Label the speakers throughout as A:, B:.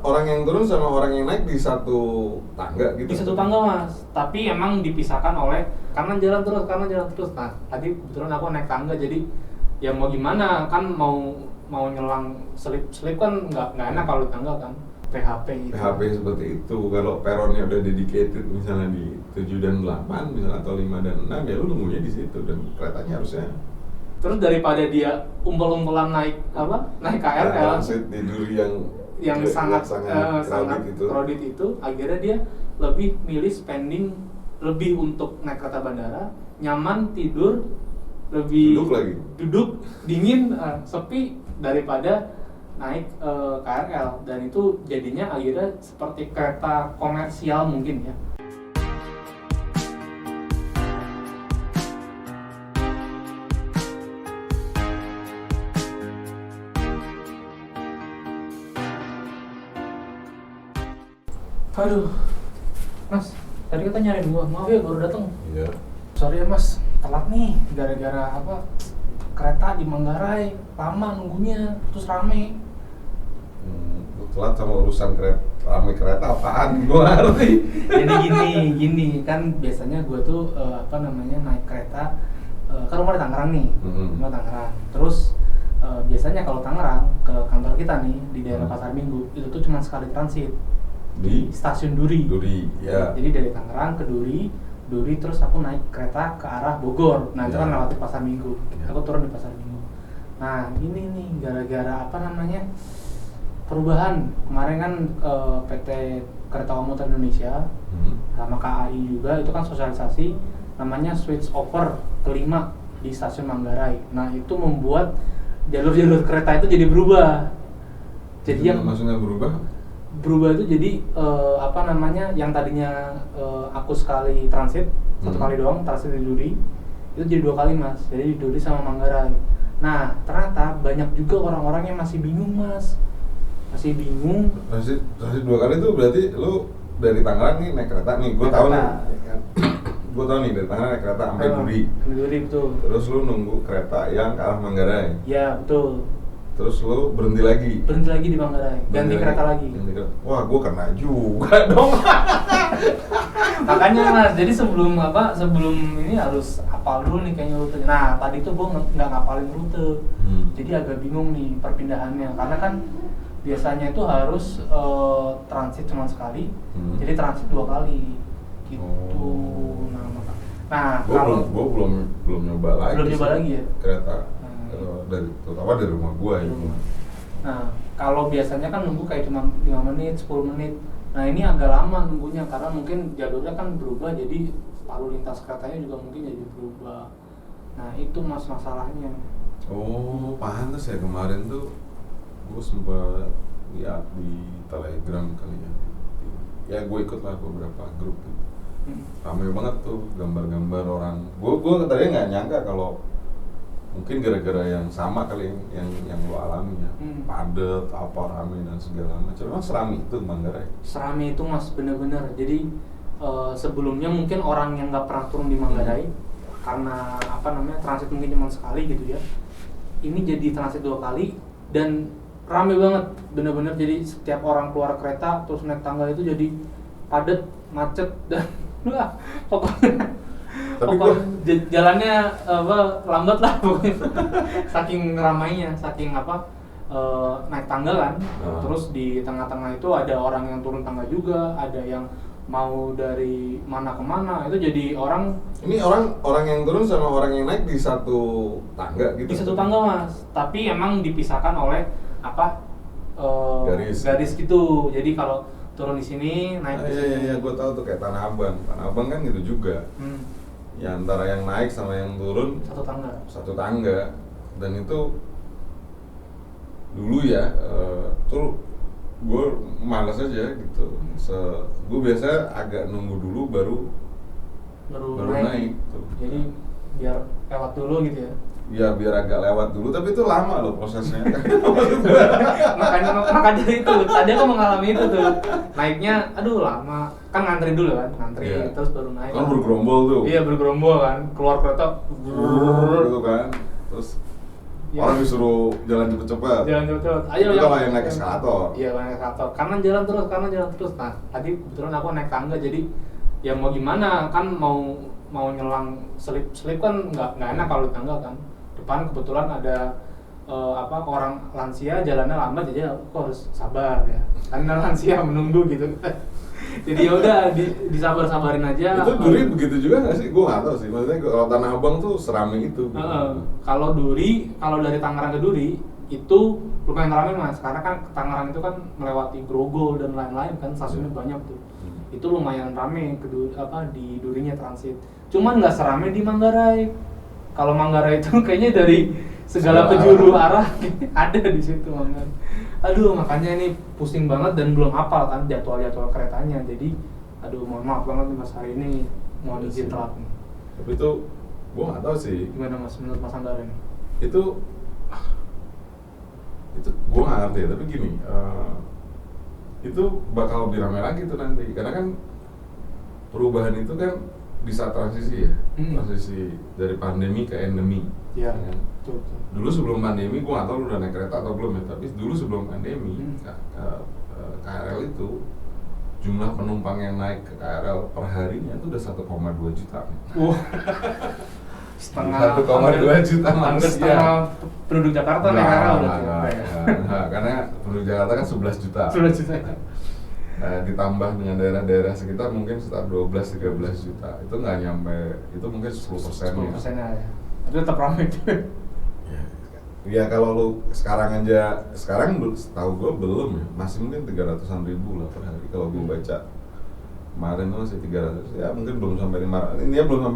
A: Orang yang turun sama orang yang naik di satu tangga gitu?
B: Di satu tangga mas, tapi emang dipisahkan oleh kanan jalan terus. Nah tadi kebetulan aku naik tangga, jadi ya mau gimana kan, mau nyelang selip kan nggak enak kalau di tangga kan. PHP gitu.
A: PHP seperti itu. Kalau peronnya udah dedicated misalnya di 7 dan 8 misalnya, atau 5 dan 6, ya lu nunggunya di situ dan keretanya harusnya
B: Terus daripada dia umpel-umpelan naik KRL
A: transit di duri yang
B: sangat
A: crowded
B: crowded itu, akhirnya dia lebih milih spending lebih untuk naik kereta bandara, nyaman, tidur, lebih duduk dingin, sepi, daripada naik KRL. Dan itu jadinya akhirnya seperti kereta komersial mungkin ya. Aduh, Mas, tadi kita nyariin gua, maaf ya baru datang.
A: Iya.
B: Sorry ya Mas, telat nih gara-gara apa? Kereta di Manggarai, lama nunggunya, terus rame.
A: Lu telat sama urusan rame kereta apaan? Gua ngerti.
B: Jadi gini kan biasanya gua tuh naik kereta, kan rumah di Tangerang nih, rumah Tangerang. Terus biasanya kalau Tangerang ke kantor kita nih di daerah Pasar Minggu itu tuh cuma sekali transit di stasiun Duri,
A: ya.
B: Jadi dari Tangerang ke Duri terus aku naik kereta ke arah Bogor. Nah itu kan lewati Pasar Minggu, aku turun di Pasar Minggu. Nah ini nih gara-gara perubahan kemarin kan, PT Kereta Komuter Indonesia sama KAI juga itu kan sosialisasi namanya switch over kelima di stasiun Manggarai. Nah itu membuat jalur-jalur kereta itu jadi berubah. Jadi yang
A: maksudnya berubah
B: itu jadi yang tadinya aku sekali transit satu kali doang transit di Duri, itu jadi 2 kali mas, jadi di Duri sama Manggarai. Nah ternyata banyak juga orang-orang yang masih bingung mas,
A: transit 2 kali itu berarti lu dari Tangerang nih naik kereta nih, gue tahu nih dari Tangerang naik kereta sampai Duri,
B: betul.
A: Terus lu nunggu kereta yang ke arah Manggarai.
B: Ya betul.
A: Terus lu berhenti lagi
B: di Manggarai, ganti kereta lagi.
A: Wah, gua kena juga dong.
B: Makanya mas, jadi sebelum ini harus hafal dulu nih kayaknya rute. Nah tadi tuh gua nggak ngapalin rute, jadi agak bingung nih perpindahannya, karena kan biasanya itu harus transit cuma sekali, jadi transit 2 kali gitu. Nah
A: gua belum nyoba lagi
B: ya
A: kereta. Terutama dari rumah gua ya.
B: Nah, kalau biasanya kan nunggu kayak cuma 5 menit, 10 menit. Nah, ini agak lama nunggunya karena mungkin jalurnya kan berubah, jadi lalu lintas keretanya juga mungkin jadi berubah. Nah, itu masalahnya.
A: Oh, pantas ya kemarin tuh gua sempat lihat di Telegram kali ya. Ya gua ikut lah beberapa grup gitu. Ramai banget tuh gambar-gambar orang. Gua tadinya nggak nyangka kalau mungkin gara-gara yang sama kali yang lo alami ya, padet, rame dan segala macam. Emang serami itu Manggarai?
B: Serami itu mas, bener-bener. Jadi sebelumnya mungkin orang yang nggak pernah turun di Manggarai karena transit mungkin cuma sekali gitu ya. Ini jadi transit 2 kali dan rame banget, bener-bener. Jadi setiap orang keluar kereta terus naik tangga itu jadi padet, macet dan pokoknya.
A: Tapi
B: jalannya lambat lah pokoknya. Saking ramainya, naik tangga kan. Terus di tengah-tengah itu ada orang yang turun tangga juga, ada yang mau dari mana ke mana. Itu jadi orang
A: yang turun sama orang yang naik di satu tangga gitu.
B: Di satu tangga mas, tapi emang dipisahkan oleh garis gitu. Jadi kalau turun di sini, naik di sini.
A: Iya, gue tahu tuh kayak Tanah Abang kan gitu juga. Ya antara yang naik sama yang turun satu tangga. Dan itu dulu ya tuh gue malas aja gitu. Gue biasa agak nunggu dulu baru naik tuh.
B: Jadi biar lewat dulu gitu ya.
A: Ya biar agak lewat dulu, tapi itu lama loh prosesnya.
B: makanya itu tadi aku mengalami itu tuh, naiknya aduh lama kan, ngantri dulu kan, terus baru naik
A: kan bergerombol tuh.
B: Iya bergerombol kan, keluar kereta
A: gitu kan, terus
B: Ya.
A: Orang disuruh jalan cepet-cepet.
B: Jalan cepet. Ayo
A: itu kalau yang naik eskalator.
B: Iya, naik eskalator. Kanan jalan terus. Nah, tadi kebetulan aku naik tangga, jadi ya mau gimana kan, mau nyelang selip kan nggak enak kalau di tangga kan. Depan kebetulan ada orang lansia, jalannya lambat, jadi aku harus sabar ya. Karena lansia menunggu gitu. Jadi yaudah disabar-sabarin aja.
A: Itu Duri begitu juga nggak sih? Gue nggak tahu sih. Maksudnya kalau Tanah Abang tuh seramai itu. Gitu.
B: Kalau Duri, kalau dari Tangerang ke Duri itu lumayan ramai mas, karena kan Tangerang itu kan melewati Grogol dan lain-lain kan, stasiunnya banyak tuh. Itu lumayan ramai di Durinya transit. Cuman nggak seramai di Manggarai. Kalau Manggarai itu kayaknya dari segala penjuru arah ada di situ Manggarai. Aduh, makanya ini pusing banget dan belum hafal kan jadwal keretanya. Jadi aduh, mohon maaf banget nih mas, hari ini mohon izin telat nih.
A: Tapi itu gue nggak tahu sih.
B: Gimana mas, menurut mas Anggara nih?
A: Itu gue nggak ngerti ya, tapi gini, itu bakal lebih ramai lagi tuh nanti, karena kan perubahan itu kan di saat transisi ya, transisi dari pandemi ke endemi.
B: Iya.
A: Ya.
B: Betul.
A: Dulu sebelum pandemi, gue nggak tahu lu udah naik kereta atau belum ya, tapi dulu sebelum pandemi, KRL itu jumlah penumpang yang naik ke KRL per harinya itu udah 1,2 juta.
B: Wah. Setengah
A: 1,2 juta
B: hampir setengah penduduk Jakarta naik KRL udah.
A: Enggak, karena penduduk Jakarta kan 11 juta.
B: 11 juta.
A: Ditambah dengan daerah-daerah sekitar mungkin sekitar 12-13 juta. Itu nggak nyampe, itu mungkin 10%.
B: 10%-nya ya. Tapi tetap ramai tuh.
A: Ya kalau lu sekarang setahu gue belum ya, masih mungkin 300-an ribu lah per hari. Kalau gue baca kemarin tuh masih 300, ya mungkin belum sampai 500. Ini ya belum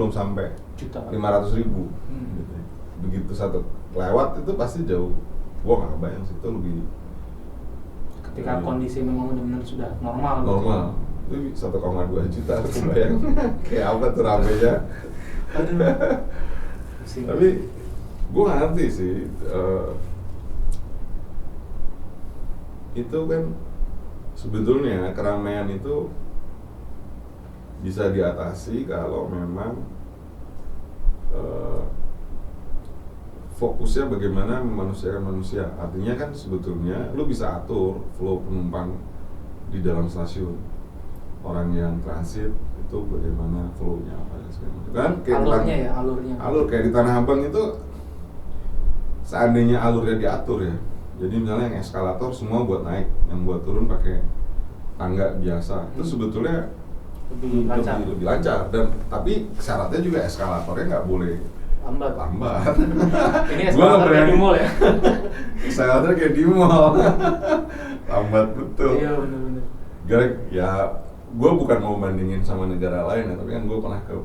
A: sampai
B: Juta.
A: 500 ribu. Gitu. Begitu satu lewat itu pasti jauh. Gue nggak kebayang sih, itu lebih.
B: Ketika kondisi memang benar-benar sudah normal.
A: Itu 1,2 juta, aku bayang kayak apa tuh ramenya. Tapi gue nggak ngerti sih, itu kan sebetulnya keramaian itu bisa diatasi kalau memang fokusnya bagaimana memanusiakan manusia. Artinya kan sebetulnya lu bisa atur flow penumpang di dalam stasiun, orang yang transit itu bagaimana flow-nya apa dan sebagainya. Kan kayak
B: alurnya.
A: Alur kayak di Tanah Abang itu, seandainya alurnya diatur ya. Jadi misalnya yang eskalator semua buat naik, yang buat turun pakai tangga biasa. Itu sebetulnya lebih lancar. Dan tapi syaratnya juga eskalatornya nggak boleh lambat.
B: Ini eskalator kayak di mall ya.
A: Eskalator kayak di mall. Lambat betul.
B: Iya benar-benar.
A: Ya, gue bukan mau bandingin sama negara lain ya, tapi kan gue pernah ke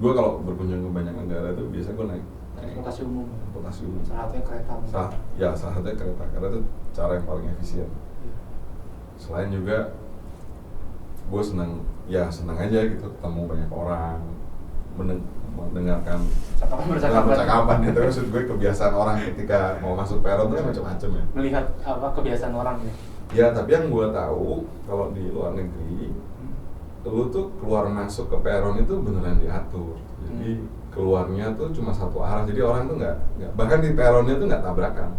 A: gue kalau berkunjung ke banyak negara itu biasa gue naik
B: transportasi umum.
A: Salah satunya kereta, karena itu cara yang paling efisien. Selain juga gue senang aja gitu ketemu banyak orang, mendengarkan percakapan itu. Maksud gue kebiasaan orang ketika mau masuk peron itu macam-macam ya.
B: Melihat kebiasaan orang ya.
A: Ya, tapi yang gue tahu kalau di luar negeri, lu tuh keluar masuk ke peron itu beneran diatur. Jadi keluarnya tuh cuma satu arah, jadi orang tuh nggak bahkan di peronnya tuh nggak tabrakan.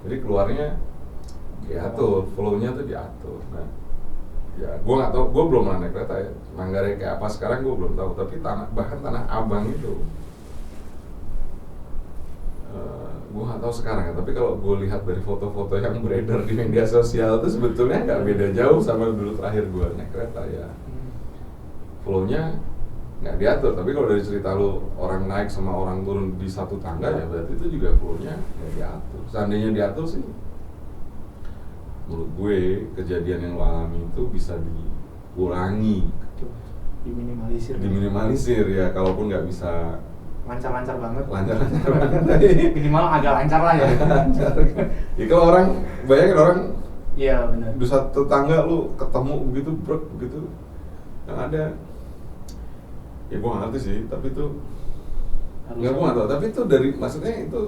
A: Jadi keluarnya diatur, flow-nya tuh diatur. Nah, ya gue nggak tahu, gue belum pernah naik kereta ya. Manggarai kayak apa sekarang gue belum tahu, tapi bahkan Tanah Abang itu gue nggak tahu sekarang ya, tapi kalau gue lihat dari foto-foto yang beredar di media sosial itu sebetulnya nggak beda jauh sama dulu terakhir gue naik kereta ya. Flow-nya nggak diatur, tapi kalau dari cerita lu orang naik sama orang turun di satu tangga ya berarti itu juga flow-nya nggak diatur. Seandainya diatur sih, menurut gue kejadian yang lo alami itu bisa dikurangi, diminimalisir ya, kalaupun nggak bisa
B: lancar banget,
A: minimal
B: agak lancar lah ya.
A: Ya kalau orang, bayangin orang,
B: iya benar,
A: di satu tangga lu ketemu begitu yang ada, ya gue nggak ngerti sih, tapi itu gue nggak tahu, tapi itu dari, maksudnya itu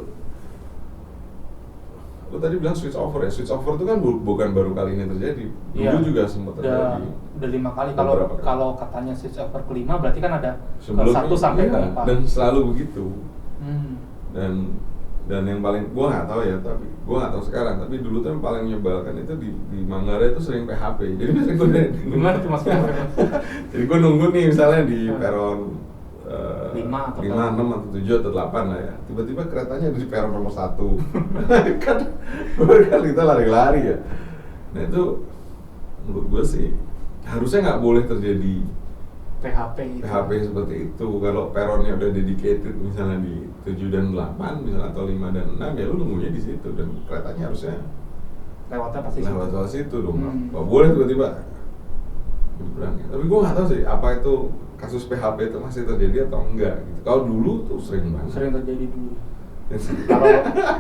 A: lu tadi bilang switch over ya. Switch over itu kan bukan baru kali ini terjadi. Dulu juga sempat terjadi.
B: Udah 5 kali.
A: Beberapa kali.
B: Kalau katanya switch over ke-5 berarti kan ada
A: Sebelumnya,
B: 1 sampai
A: iya,
B: ke 4.
A: dan selalu begitu.
B: Hmm.
A: Dan yang paling gua nggak tahu ya, tapi gua nggak tahu sekarang, tapi dulu tuh yang paling menyebalkan itu di Manggarai itu sering PHP. Jadi misalnya gua
B: Gimana tuh maksudnya?
A: jadi gua nunggu nih misalnya di peron
B: 5 atau
A: 5, 6 atau 7 atau 8 lah ya. Tiba-tiba keretanya ada di peron nomor 1. Kan kali kita lari-lari ya. Nah itu menurut gua sih harusnya nggak boleh terjadi
B: PHP itu.
A: PHP seperti itu. Kalau peronnya udah dedicated misalnya di 7 dan 8 misalnya, atau 5 dan 6, ya lu nunggunya di situ dan keretanya harusnya
B: Lewatnya pasti
A: lewat situ dong.
B: Hmm.
A: Nggak boleh tiba-tiba nyebrang ya. Tapi gua nggak tahu sih apa itu kasus PHP itu masih terjadi atau enggak gitu. Kalau dulu tuh sering banget.
B: Sering terjadi dulu.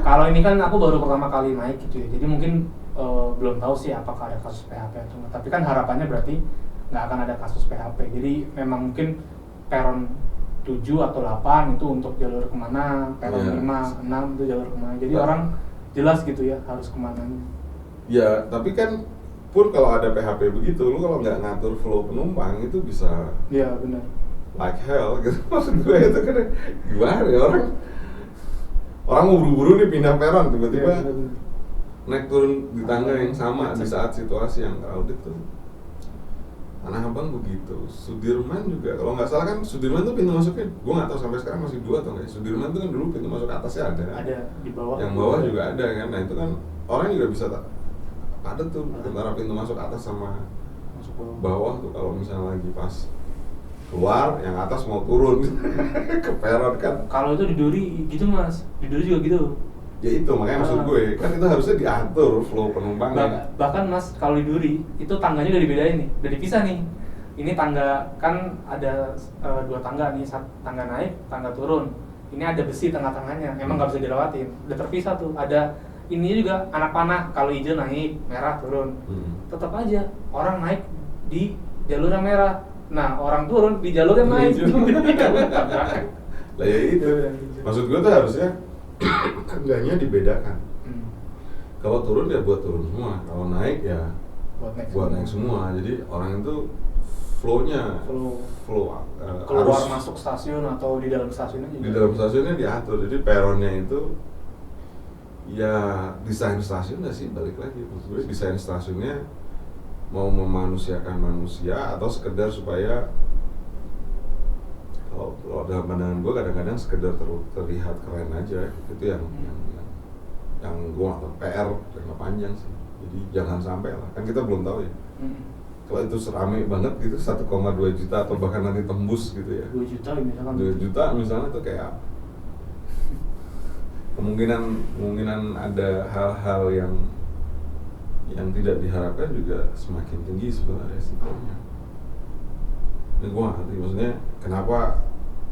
B: Kalau ini kan aku baru pertama kali naik gitu ya. Jadi mungkin belum tahu sih apakah ada kasus PHP atau enggak. Tapi kan harapannya berarti nggak akan ada kasus PHP. Jadi memang mungkin peron 7 atau 8 itu untuk jalur kemana, peron 5, 6 itu jalur kemana. Jadi orang jelas gitu ya harus kemana.
A: Ya, tapi kan pun kalau ada PHP begitu, lu kalau nggak ngatur flow penumpang itu bisa
B: Iya benar.
A: like hell gitu. Maksud gue itu kan gimana ya, orang mau buru-buru nih pindah peron, tiba-tiba
B: Iya, benar.
A: naik turun di tangga yang sama di saat situasi yang crowded tuh. Tanah Abang begitu, Sudirman juga. Kalau nggak salah kan Sudirman tuh pintu masuknya, gue nggak tahu sampai sekarang masuk 2 atau nggak. Sudirman tuh kan dulu pintu masuk atasnya ada.
B: Ada di bawah.
A: Yang bawah juga ada kan. Nah itu kan orang juga bisa ada tuh antara pintu masuk atas sama
B: Masuk
A: bawah tuh kalau misalnya lagi pas keluar, yang atas mau turun ke peron kan.
B: Kalau itu di Duri gitu Mas, di Duri juga gitu.
A: Ya itu makanya maksud gue kan itu harusnya diatur flow penumpangnya.
B: Bahkan Mas kalau di Duri itu tangganya udah dibedain nih, udah dipisah nih. Ini tangga kan ada 2 tangga nih, tangga naik, tangga turun. Ini ada besi tengah-tengahnya, emang nggak bisa dilewatin. Udah terpisah tuh. Ada ini juga anak panah, kalau hijau naik, merah turun. Tetap aja orang naik di jalur yang merah. Nah orang turun di jalur yang naik.
A: Lah ya itu. Maksud gue tuh harusnya enggaknya dibedakan. Kalau turun ya buat turun semua, kalau naik ya buat naik semua. Jadi orang itu flow
B: keluar
A: harus
B: masuk stasiun atau di dalam stasiunnya juga.
A: di dalam stasiunnya diatur. Jadi peronnya itu ya desain stasiun nggak sih, balik lagi maksud gue desain stasiunnya mau memanusiakan manusia atau sekedar supaya kalau dalam pandangan gue kadang-kadang sekedar terlihat keren aja. Itu yang gue nggak tahu, PR jangka panjang sih. Jadi jangan sampai lah, kan kita belum tahu ya. Kalau itu serame banget gitu 1,2 juta atau bahkan nanti tembus gitu ya.
B: 2 juta misalkan.
A: 2 juta misalnya tuh kayak kemungkinan ada hal-hal yang tidak diharapkan juga semakin tinggi sebenarnya resikonya. Ini gue nggak ngerti maksudnya kenapa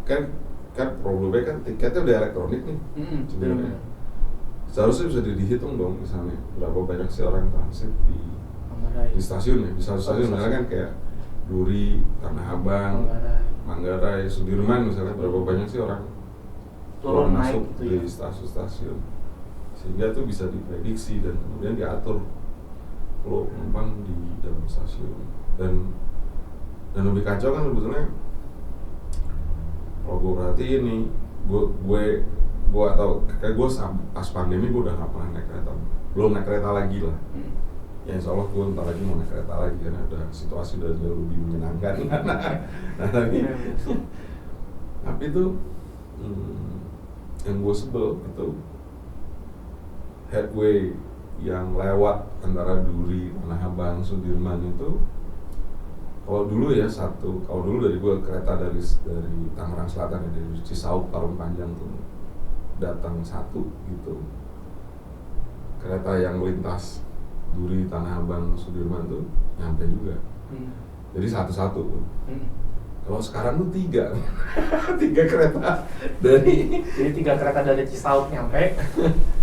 A: kan problemnya kan tiketnya udah elektronik nih sebenarnya. Seharusnya bisa dihitung dong misalnya berapa banyak sih orang transit di stasiun ya, di stasiun misalnya kan kayak Duri, Tanah Abang, Manggarai, Sudirman misalnya berapa banyak sih orang
B: turun
A: masuk
B: naik gitu
A: di stasiun sehingga itu bisa diprediksi dan kemudian diatur flow penumpang di dalam stasiun. Dan lebih kacau kan sebetulnya kalau gue perhatiin nih, gue atau kayak gue pas pandemi gue udah nggak pernah naik kereta, belum naik kereta lagi lah. Ya insya Allah gue ntar lagi mau naik kereta lagi karena ada situasi udah jauh lebih menyenangkan. Tapi itu yang gue sebel itu headway yang lewat antara Duri, Tanah Abang, Sudirman itu kalau dulu ya kalau dulu dari gue kereta dari Tangerang Selatan ya, dari Cisauk Parung Panjang tuh datang 1 gitu, kereta yang melintas Duri, Tanah Abang, Sudirman tuh nyampe juga. Jadi satu-satu tuh. Kalau sekarang tuh 3 kereta dari
B: jadi 3 kereta dari Cisauk nyampe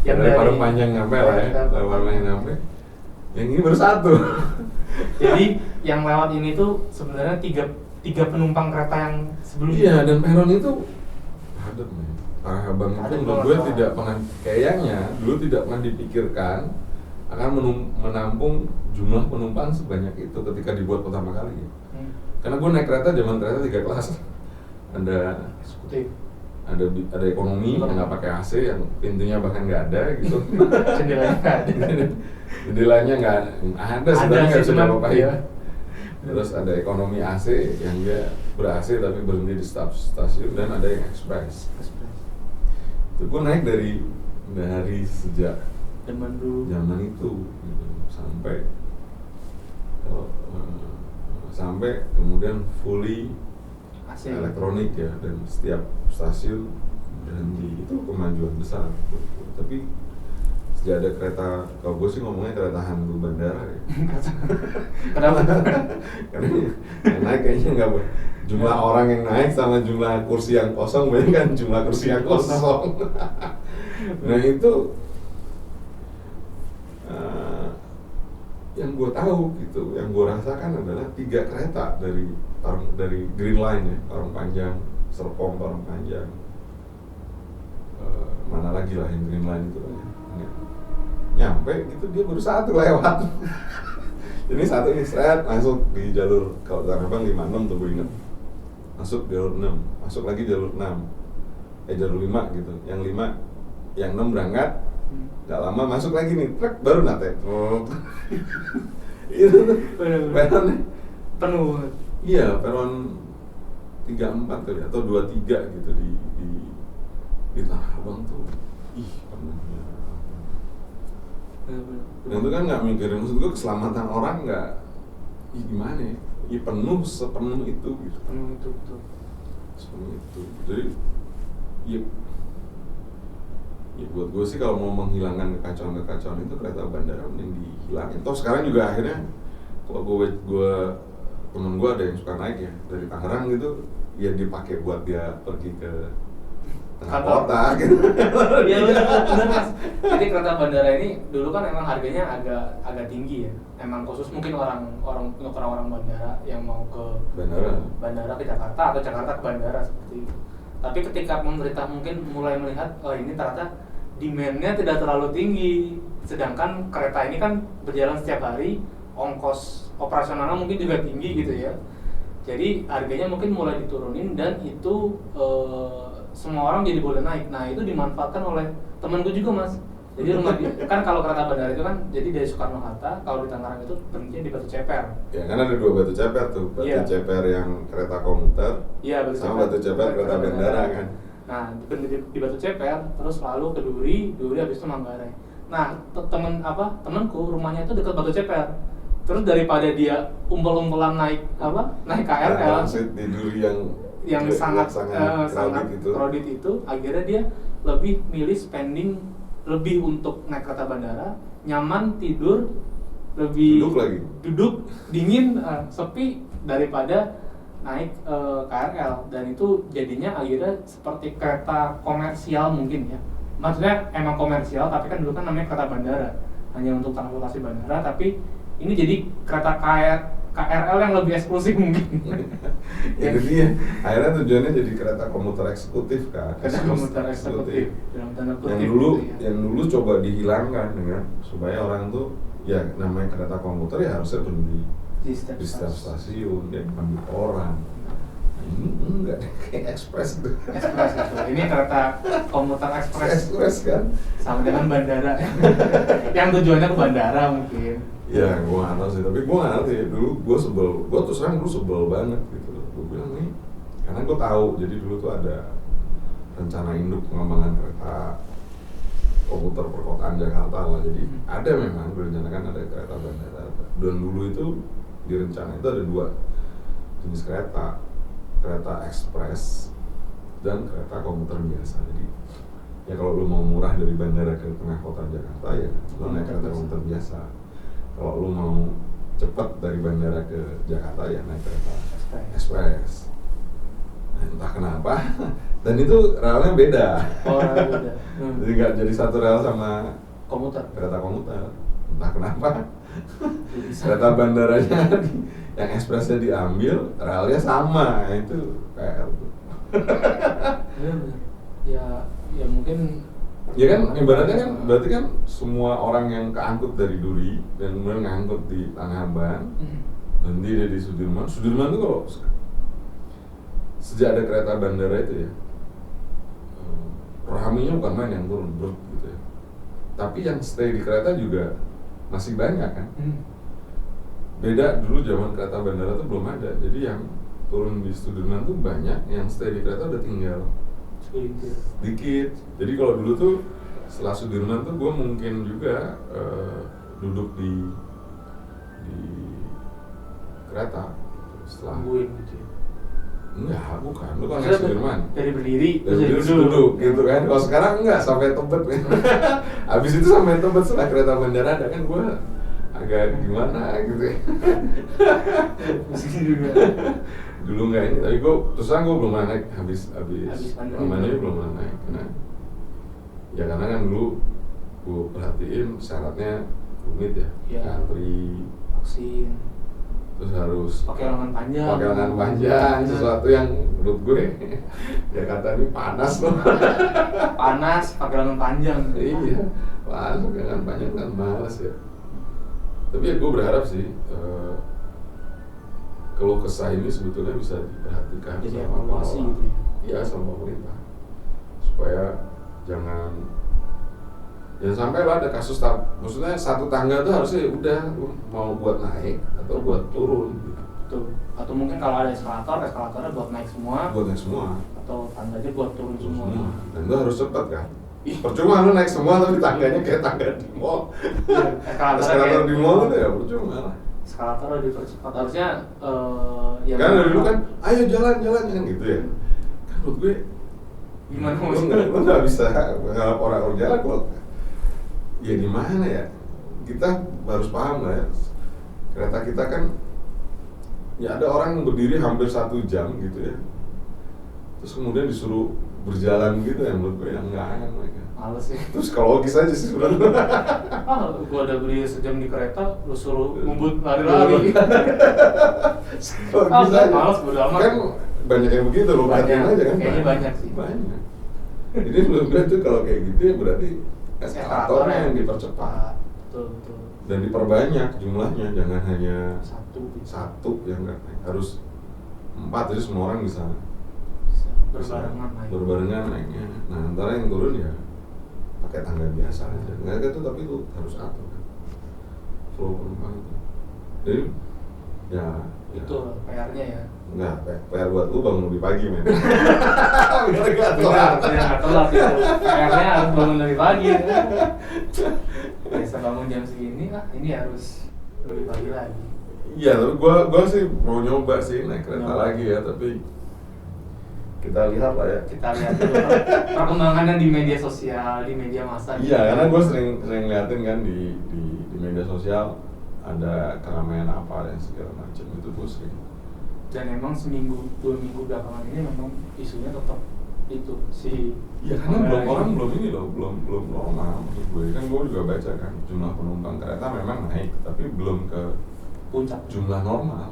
A: yang dari Parung Panjang nyampe lah ya, dari Parung Panjang nyampe. Yang ini baru 1.
B: Jadi yang lewat ini tuh sebenarnya tiga penumpang kereta yang sebelumnya.
A: Iya, dan peron itu padat nih. Tanah Abang itu
B: Ada
A: menurut
B: juga
A: gue
B: masalah.
A: tidak pernah, kayaknya dulu tidak pernah dipikirkan akan menampung jumlah penumpang sebanyak itu ketika dibuat pertama kali. Karena gue naik kereta zaman kereta 3 kelas, ada
B: Eksekutif.
A: ada ekonomi yang nggak pakai AC, yang pintunya bahkan nggak ada gitu.
B: Jendelanya nggak ada.
A: Jendelanya nggak ada, sebenarnya nggak bisa
B: cuman,
A: diapa-apain.
B: iya.
A: Terus ada ekonomi AC yang dia ber-AC tapi berhenti di stasiun, dan ada yang express. Itu gue naik dari sejak
B: Zaman dulu.
A: zaman itu gitu, sampai kemudian fully
B: AC.
A: elektronik ya, dan setiap stasiun berhenti. Itu kemajuan besar gitu. Tapi sejak ada kereta, kalau gue sih ngomongnya kereta hantu bandara ya.
B: Kenapa?
A: Karena yang naik kayaknya nggak jumlah orang yang naik sama jumlah kursi yang kosong, banyak kan jumlah kursi yang kosong. Nah itu yang gue tahu gitu, yang gue rasakan adalah 3 kereta dari Green Line ya, Parung Panjang, Serpong, Parung Panjang, mana lagi lah yang Green Line itu ya. Nyampe gitu dia baru 1 lewat. Ini 1 ini seret masuk di jalur, kalau Tanah Abang 56 tuh gue inget, masuk jalur 6, masuk lagi jalur 6, jalur 5 gitu, yang 6 berangkat. Gak lama masuk lagi nih, truk baru nate. Itu tuh peron
B: Penuh.
A: iya, peron 34 kali atau 23 gitu di Tanah Abang tuh. Ih, penuhnya. Dan itu kan nggak mikirin, maksud gue keselamatan orang nggak, gimana ya? Ya penuh sepenuh itu gitu.
B: Penuh itu betul.
A: Sepenuh itu. Jadi ya buat gue sih kalau mau menghilangkan kekacauan itu kereta bandara mending dihilangin. Toh sekarang juga akhirnya kalau gue temen gue ada yang suka naik ya dari Tangerang gitu, ya dipakai buat dia pergi ke tengah kota gitu.
B: Iya benar Mas. Jadi kereta bandara ini dulu kan emang harganya agak tinggi ya. Emang khusus mungkin untuk orang-orang bandara yang mau ke bandara ke Jakarta atau Jakarta ke bandara seperti itu. Tapi ketika pemerintah mungkin mulai melihat ini ternyata demand-nya tidak terlalu tinggi, sedangkan kereta ini kan berjalan setiap hari, ongkos operasionalnya mungkin juga tinggi gitu ya. Jadi harganya mungkin mulai diturunin, dan itu semua orang jadi boleh naik. Nah itu dimanfaatkan oleh temanku juga Mas. Jadi rumah dia kan, kalau kereta bandara itu kan jadi dari Soekarno Hatta, kalau di Tangerang itu berhenti di Batu Ceper.
A: Ya kan ada 2 Batu Ceper tuh, Batu
B: Iya.
A: Ceper yang kereta komuter,
B: Iya,
A: sama Batu Ceper kereta bandara kan.
B: Nah berhenti di Batu Ceper, terus lalu ke Duri habis itu Manggarai. Nah temanku rumahnya itu dekat Batu Ceper. Terus daripada dia umpel-umpelan naik KRL,
A: Transit di Duri yang
B: sangat
A: crowded
B: itu, akhirnya dia lebih milih spending lebih untuk naik kereta bandara, nyaman, tidur, lebih duduk dingin, sepi, daripada naik KRL. Dan itu jadinya akhirnya seperti kereta komersial mungkin ya, maksudnya emang komersial tapi kan dulu kan namanya kereta bandara, hanya untuk transportasi bandara, tapi ini jadi kereta KRL yang lebih eksklusif mungkin.
A: Itu dia. Akhirnya tujuannya jadi kereta komuter eksekutif kan.
B: Kereta komuter eksekutif.
A: Yang dulu coba dihilangkan ya, supaya orang tuh ya namanya kereta komuter ya harusnya berhenti di setiap stasiun, dia ambil orang. Ini enggak kayak ekspres tuh.
B: Ekspres itu. Ini kereta komuter ekspres.
A: Ekspres kan.
B: Sama dengan bandara. Yang tujuannya ke bandara mungkin.
A: Ya, gue nggak tahu sih, tapi gue nggak ngerti. Dulu gue terus terang sebel banget gitu. Gue bilang nih, karena gue tahu, jadi dulu tuh ada rencana induk pengembangan kereta komuter perkotaan Jakarta lah. Jadi ada memang direncanakan ada kereta bandara. Dan dulu itu di rencana itu ada 2 jenis kereta ekspres dan kereta komuter biasa. Jadi ya kalau lu mau murah dari bandara ke tengah kota Jakarta ya lu naik kereta komuter biasa. Kalau lu mau cepat dari bandara ke Jakarta ya naik kereta ekspres. Nah, entah kenapa, dan itu relnya beda.
B: Oh, relnya beda.
A: Jadi nggak jadi satu rel sama
B: kereta
A: komuter. Entah kenapa. Kereta bandaranya yang ekspresnya diambil, relnya sama, itu KRL tuh.
B: Ya mungkin
A: Ya kan, ibaratnya kan berarti kan semua orang yang keangkut dari Duri dan kemudian ngangkut di Tanah Abang, berhenti dia di Sudirman. Sudirman tuh kalau sejak ada kereta bandara itu ya, ramenya bukan main yang turun bro gitu ya. Tapi yang stay di kereta juga masih banyak kan. Beda dulu zaman kereta bandara tuh belum ada, jadi yang turun di Sudirman tuh banyak, yang stay di kereta udah tinggal sedikit. Jadi kalau dulu tuh setelah Sudirman tuh gue mungkin juga duduk di kereta setelah
B: gitu ya.
A: Enggak, bukan. Lu kan naik Sudirman.
B: Dari berdiri
A: Dari duduk gitu kan. Kalau sekarang enggak, sampai Tebet. Habis itu sampai Tebet setelah kereta bandara ada kan gue agak gimana gitu ya.
B: Meski juga.
A: Dulu enggak ini, tapi terus terang gue belum pernah naik habis pandemi belum pernah naik. Nah, ya karena kan dulu gue perhatiin syaratnya rumit ya, ngantri,
B: vaksin,
A: terus harus
B: pakai lengan
A: panjang, sesuatu yang menurut gue Jakarta ini panas loh.
B: Panas, pakai lengan panjang.
A: Iya, panas pakai lengan panjang kan malas ya. Tapi ya gue berharap sih kalau kesah ini sebetulnya bisa diperhatikan
B: jadi
A: sama
B: evaluasi gitu ya.
A: Iya, sama pemerintah supaya jangan sampai lah ada kasus maksudnya satu tangga tuh harusnya udah mau buat naik atau buat turun gitu.
B: Betul. Atau mungkin kalau ada eskalatornya buat naik semua. Atau tangganya buat turun semua.
A: Dan itu harus cepat kan. Percuma lu naik semua tapi tangganya kayak tangga di mall. Eskalator di mall itu ya percuma lah.
B: Eskalator dipercepat harusnya
A: ya kan dari dulu kan ayo jalan kan gitu ya. Kan menurut gue
B: gimana
A: lu nggak bisa ngarap orang jalan kalau ya di mana ya, kita harus paham lah ya, kereta kita kan ya ada orang yang berdiri hampir 1 jam gitu ya, terus kemudian disuruh berjalan gitu ya, menurut gue yang nggak akan mereka.
B: Males ya.
A: Terus psikologis aja sih sebenarnya.
B: Gua udah berdiri sejam di kereta, lu suruh ngumpet lari-lari.
A: Psikologis aja.
B: Males bodo amat.
A: Kan banyak yang begitu loh, perhatiin aja kan.
B: Kayaknya banyak sih.
A: Banyak. Jadi menurut gue tuh kalau kayak gitu ya berarti eskalatornya yang dipercepat.
B: Betul.
A: Dan diperbanyak jumlahnya, jangan hanya
B: satu
A: yang nggak naik, harus 4, jadi semua orang bisa berbarengan naiknya. Nah, antara yang turun ya pakai tangga biasa aja. Nggak itu, tapi itu harus atur kan, flow penumpang itu. Jadi ya
B: itu PR-nya ya.
A: Enggak, PR buat lu bangun lebih pagi men.
B: Biar nggak telat itu. PR-nya harus bangun lebih pagi. Biasa bangun jam segini, ini harus lebih pagi lagi.
A: Iya, tapi gua sih mau nyoba sih naik kereta lagi ya, tapi kita lihat lah ya.
B: Kita lihat dulu perkembangannya di media sosial, di media massa.
A: Iya, karena gue sering liatin kan di media sosial ada keramaian apa dan segala macam, itu gue sering.
B: Dan emang seminggu 2 minggu belakangan ini memang isunya tetap itu si.
A: Ya karena belum normal maksud gue. Kan gue juga baca kan jumlah penumpang kereta memang naik, tapi belum ke
B: puncak
A: jumlah normal.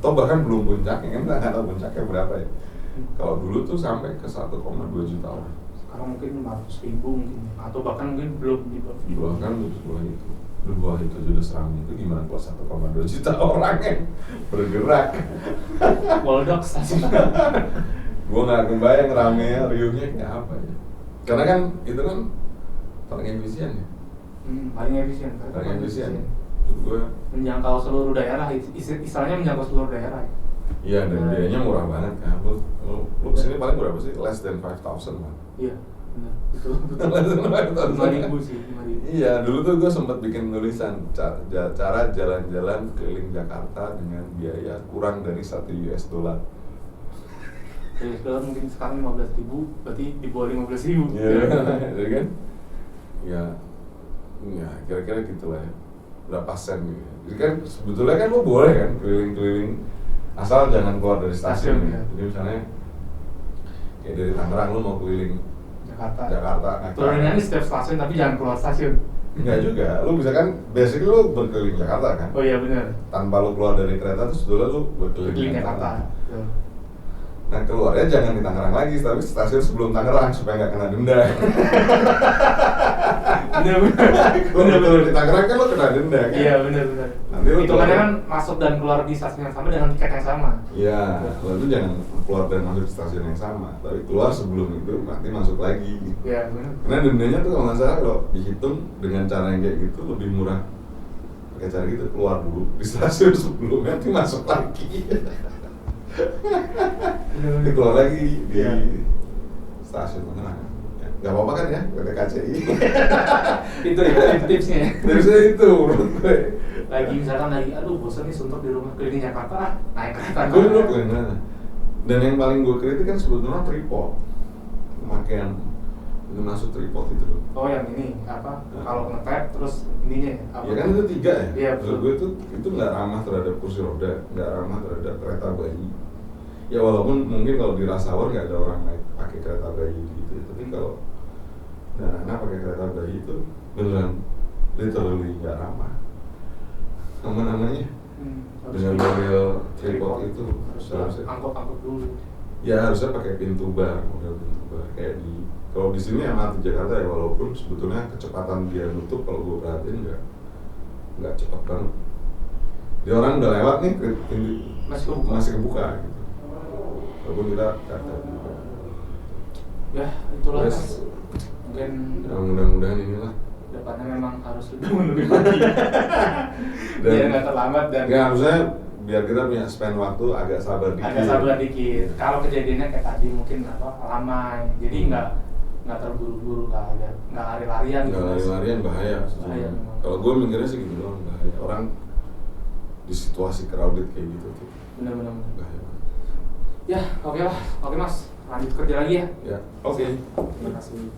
A: Atau bahkan belum puncaknya, kan nggak tahu puncaknya berapa ya. Kalau dulu tuh sampai ke 1,2 juta orang.
B: Sekarang mungkin 500.000 mungkin, atau bahkan mungkin belum di bawah.
A: Bahkan di bawah itu sudah seramai itu gimana kalau 1,2 juta orang yang bergerak.
B: Waldock stasiun.
A: Gue nggak kebayang ramenya, riuhnya kayak apa ya. Karena kan itu kan paling efisien ya.
B: Paling efisien.
A: Gue
B: menjangkau seluruh daerah, istilahnya menjangkau seluruh daerah.
A: Iya, dan biayanya murah banget kan. Lu kesini paling berapa sih? Less than 5,000 kan?
B: Iya, benar. Betul. 5.000 sih, 5.000.
A: Iya, dulu tuh gue sempat bikin tulisan cara jalan-jalan keliling Jakarta dengan biaya kurang dari $1.
B: $1 mungkin sekarang 15.000, berarti di bawah 15.000.
A: Iya, jadi kan? Ya kira-kira gitulah ya. Berapa sen gitu. Jadi kan sebetulnya kan lu boleh kan keliling-keliling asal jangan keluar dari stasiun ya. Jadi misalnya kayak dari Tangerang lu mau keliling Jakarta.
B: Turunnya di setiap stasiun tapi jangan keluar stasiun.
A: Enggak juga, lu bisa kan basically lu berkeliling Jakarta kan?
B: Oh iya benar.
A: Tanpa lu keluar dari kereta terus sebetulnya lu berkeliling
B: Jakarta.
A: Nah keluarnya jangan di Tangerang lagi, tapi stasiun sebelum Tangerang supaya nggak kena denda. Kalau di Tangerang kan lo kena denda kan?
B: Iya benar.
A: Nanti lo
B: Hitungannya kan masuk dan keluar di stasiun yang sama dengan tiket yang sama.
A: Iya, lo itu jangan keluar dan masuk di stasiun yang sama, tapi keluar sebelum itu nanti masuk lagi.
B: Iya benar.
A: Karena dendanya tuh kalau nggak salah kalau dihitung dengan cara yang kayak gitu lebih murah. Pakai cara gitu keluar dulu di stasiun sebelum nanti masuk lagi. Nanti keluar lagi di stasiun mana? Gak apa-apa kan ya, PT KCI.
B: Itu ya tipsnya.
A: Dari saya itu menurut gue.
B: Lagi misalkan aduh bosan nih suntuk di rumah keliling Jakarta, naik kereta.
A: Gue dulu gimana? Dan yang paling gue kritik kan sebetulnya tripod, pemakaian itu masuk tripod itu loh.
B: Oh yang ini apa? Kalau ngetap terus ininya apa?
A: Ya kan itu 3 ya.
B: Iya
A: Menurut gue itu nggak ramah terhadap kursi roda, nggak ramah terhadap kereta bayi. Ya walaupun mungkin kalau di rush hour nggak ada orang naik pakai kereta bayi gitu, tapi kalau anak pakai kereta bayi itu beneran literally nggak ramah. Namanya dengan model tripod itu harusnya
B: angkut dulu.
A: ya harusnya pakai pintu bar, model pintu bar kayak di kalau di sini MRT Jakarta ya, walaupun sebetulnya kecepatan dia nutup kalau gue perhatiin nggak cepat banget. Dia orang udah lewat nih masih kebuka gitu. Walaupun kita nggak tahu.
B: Ya itulah.
A: Yes.
B: Mungkin
A: Ya, mudah-mudahan inilah
B: depannya memang harus lebih mundur lagi. Biar nggak terlambat dan
A: ya harusnya biar kita punya spend waktu agak sabar dikit.
B: Kalau kejadiannya kayak tadi mungkin ramai, jadi nggak terburu-buru, nggak lari-larian.
A: Nggak lari-larian bahaya. Kalau gue mikirnya sih gitu doang, bahaya. Orang di situasi crowded kayak gitu tuh.
B: Benar-benar.
A: Bahaya.
B: Ya oke lah, oke mas, lanjut kerja lagi ya.
A: Ya, oke.
B: Terima kasih.